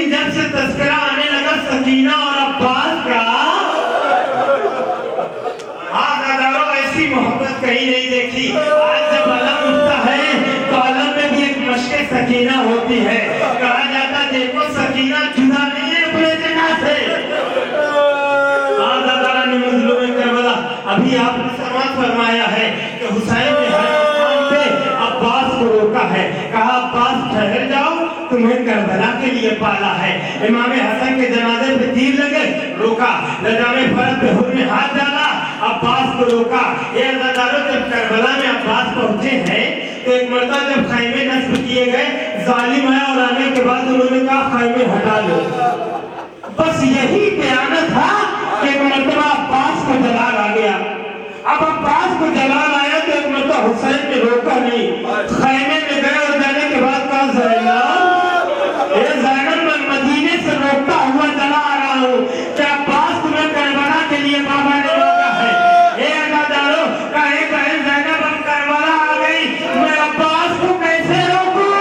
لیکن جب سے تذکرہ آنے لگا سکینہ اور عباس کا، ایسی محبت کہیں نہیں دیکھی. آج جب علم اٹھتا ہے تو علم میں بھی ایک مشق سکینہ ہوتی ہے. کہا جاتا دیکھو سکینہ جدا نہیں ہے اپنے جگہ سے. آج اللہ نے مظلوم کربلا ابھی آپ نے سماعت فرمایا ہے کہ حسین نے ہر مقام پہ عباس کو روکا ہے. کہا عباس ٹھہر جاؤ، تمہیں کربلا کے لیے پالا ہے. امام حسن کے جنازے پہ تیر لگے، روکا. لجام فرد پہ حر میں ہاتھ ڈالا، عباس کو روکا. یہ عزاداروں جب کربلا میں عباس پہنچے ہیں تو ایک مرتبہ جب خیمے نصب کیے گئے، ظالم ہے اور آنے کے بعد انہوں نے کہا خیمے ہٹا لو. بس یہی بیانہ تھا کہ ایک مرتبہ عباس کو جلال آ گیا. اب عباس کو جلال آیا تو ایک مرتبہ حسین نے روکا نہیں. خیمے میں گئے اور جانے کے بعد کہا زینب، اے زینب میں مدینے سے روکتا ہوا چلا آ رہا ہوں کہ عباس تمہیں کربلا کے لیے بابا نے روکا ہے. اے عزاداروں کا ایک بہن زینب اب کربلا آ گئی، میں عباس کو کیسے روکوں؟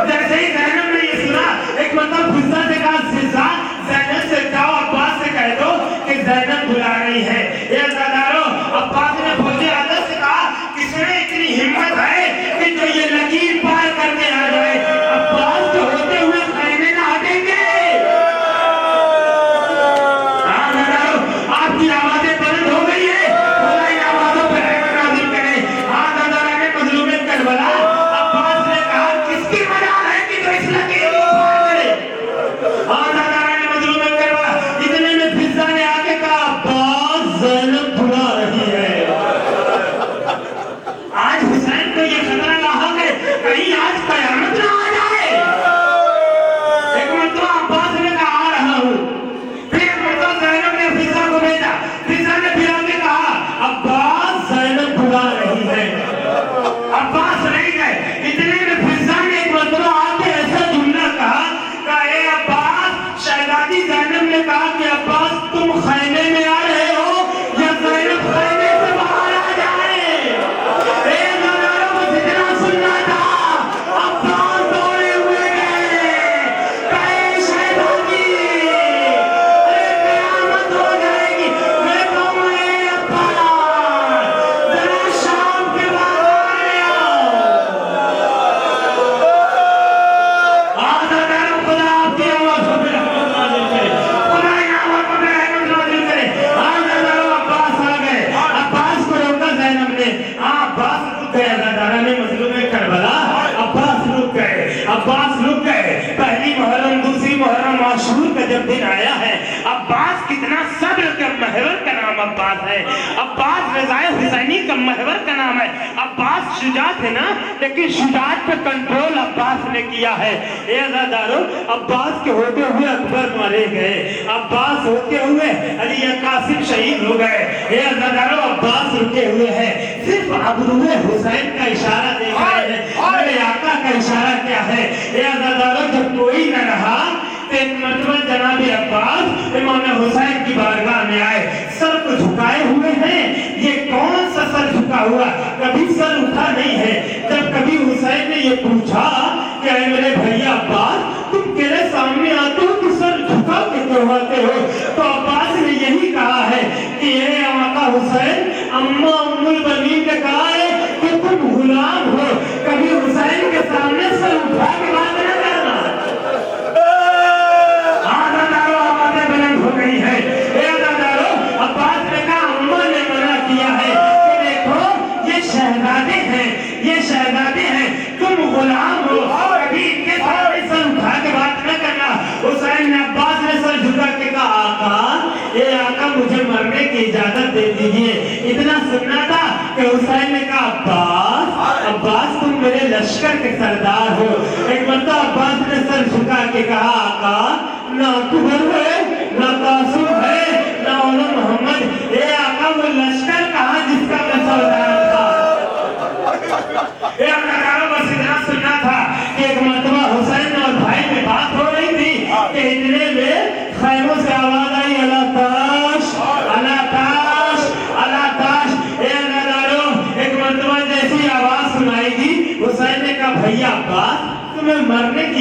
جیسے ہی زینب نے یہ سنا، ایک مطلب غصہ سے کہا زیزا زینب سے جاؤ عباس سے کہہ دو کہ زینب بلا رہی ہے. اے عزاداروں عباس نے فوجی عادت سے کہا کس میں اتنی ہمت ہے کہ جو یہ لکیر پار کر کے آ جائے. عباس کے ہوتے ہوئے خیمے نہ ہٹیں گے. آپ کی آوازیں بلند ہو گئی ہے، خدا ان آوازوں پر رحمت نازل کرے. عزاداروں نے مظلوم کربلا عباس نے کہا کس کی مجال ہے کہ جو اس لکیر کو پار کرے. عزاداروں نے مظلوم کربلا اتنے میں فضا نے آ کے کہا عباس زینب بلا رہی ہے. آج حسین کو یہ خطرہ لاحق ہے کہیں آج قیامت نہ آ جائے. ایک مرتبہ عباس نے کہا آ رہا ہوں. پھر ایک مرتبہ زینب نے فضا کو بھیجا. فضا نے پھر آ کے کہا عباس زینب بلا رہی ہے. عباس نہیں گئے. اتنے میں فضا نے ایک مرتبہ آ کے ایسا جملہ کہا کہ اے عباس، شہزادی زینب نے کہا کہ عباس تم خیمے میں آ رہے ہو یا زینب خیمے سے باہر آ جائے. اے عزاداروں کو جتنا سننا تھا عباس دوڑے ہوئے گئے. کہے شہزادی ارے قیامت ہو جائے گی. میں کہوں اے عباس ذرا شام کے بعد آنے آؤ. عزاداروں خدا آپ کی آوازوں پہ رحمت نازل کرے. خدا ان آوازوں پہ رحمت نازل کرے. عزاداروں عباس آ گئے. عباس کو روکا زینب نے. عباس رک گئے. عزاداروں نے مظلوم کربلا عباس رک گئے. عباس رک گئے. پہلی محرم، دوسری محرم، عاشور کا جب دن آیا ہے، عباس کتنا صبر کا محور کا نام عباس ہے. عباس رضائے حسینی کا محور کا نام ہے. عباس شجاع تھے نا، لیکن شجاعت پہ کنٹرول عباس نے کیا ہے. اے عزاداروں عباس کے ہوتے ہوئے اکبر مارے گئے. عباس ہوتے ہوئے علی یا قاسم شہید ہو گئے. اے عزاداروں عباس رکے ہوئے ہیں. صرف ابروئے حسین کا اشارہ دیکھ رہے ہیں. میرے آقا کا اشارہ کیا ہے؟ اے عزاداروں جب کوئی نہ رہا تو ایک مرتبہ جناب عباس امام حسین کی بارگاہ میں آئے. سر کو جھکائے ہوئے ہیں. یہ کون سا سر جھکا ہوا؟ کبھی سر اٹھا نہیں ہے. جب کبھی حسین نے یہ پوچھا کہ اے میرے بھیا عباس، تم میرے سامنے آتے ہو تو سر جھکا کے کرواتے ہو؟ تو عباس نے یہی کہا ہے کہ اے آقا حسین، اماں ام البنین نے کہا ہے کہ تم غلام ہو، کبھی حسین کے سامنے سر اٹھا کے بات نہ کرنا. عزاداروں آوازیں بلند ہو گئی ہے. اے عزاداروں عباس نے کہا اماں نے منع کیا ہے کہ دیکھو یہ شہزادے ہیں، یہ شہزادے ہیں، تم غلام ہو، کبھی ان کے سامنے سر اٹھا کے بات نہ کرنا. حسین نے عباس نے سر جھکا کے کہا آقا، اے آقا مجھے مرنے کی اجازت دے دیجئے. اتنا سننا تھا کہ حسین نے کہا عباس، عباس تم میرے لشکر کے سردار ہو. ایک مرتبہ عباس نے سر جھکا کے کہا آقا، نہ اکبر ہے، نہ قاسم ہے، نہ اولا محمد. اے آقا وہ لشکر کہاں جس کا میں سردار تھا؟ اے عزاداروں بس اتنا سننا تھا کہ ایک مرتبہ حسین اور بھائی میں بات ہو رہی تھی کہ اتنے میں خیموں سے آواز آئی اللہ تاش، اللہ تاش، اللہ تاش. اے عزاداروں ایک مرتبہ جیسی آواز سنائی دی، حسین نے کہا بھیا عباس تمہیں مرنے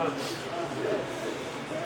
آمین